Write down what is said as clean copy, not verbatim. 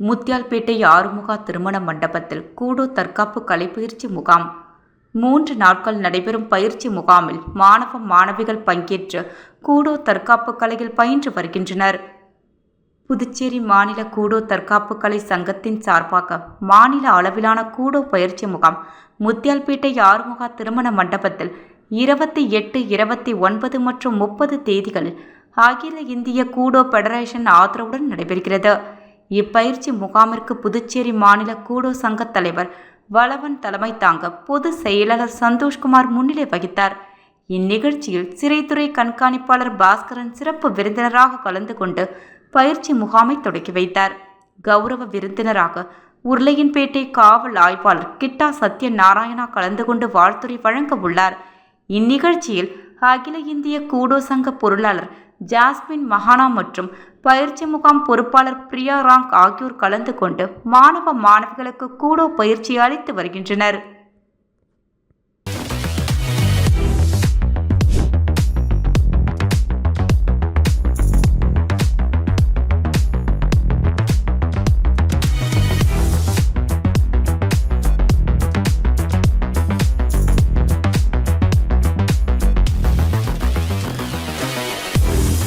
முத்தியால்பேட்டை ஆறுமுகா திருமண மண்டபத்தில் கூடோ தற்காப்பு கலைப்பயிற்சி முகாம். 3 நாட்கள் நடைபெறும் பயிற்சி முகாமில் மாணவ மாணவிகள் பங்கேற்று கூடோ தற்காப்பு கலையில் பயின்று வருகின்றனர். புதுச்சேரி மாநில கூடோ தற்காப்பு கலை சங்கத்தின் சார்பாக மாநில அளவிலான கூடோ பயிற்சி முகாம் முத்தியால்பேட்டை ஆறுமுகா திருமண மண்டபத்தில் 28, 29 மற்றும் 30 தேதிகளில் அகில இந்திய கூடோ பெடரேஷன் ஆதரவுடன் நடைபெறுகிறது. இப்பயிற்சி முகாமிற்கு புதுச்சேரி மாநில கூடோ சங்க தலைவர் வளவன் தலைமை தாங்க பொதுச் செயலாளர் சந்தோஷ்குமார் முன்னிலை வகித்தார். இந்நிகழ்ச்சியில் சிறைத்துறை கண்காணிப்பாளர் பாஸ்கரன் சிறப்பு விருந்தினராக கலந்து கொண்டு பயிற்சி முகாமை தொடக்கி வைத்தார். கௌரவ விருந்தினராக உருளையன்பேட்டை காவல் ஆய்வாளர் கிட்டா சத்யநாராயணா கலந்து கொண்டு வாழ்த்துரை வழங்க உள்ளார். இந்நிகழ்ச்சியில் அகில இந்திய கூடோ சங்க பொருளாளர் ஜாஸ்மின் மஹானா மற்றும் பயிற்சி முகாம் பொறுப்பாளர் பிரியா ராங் ஆகியோர் கலந்து கொண்டு மாணவ மாணவிகளுக்கு கூடோ பயிற்சி அளித்து வருகின்றனர்.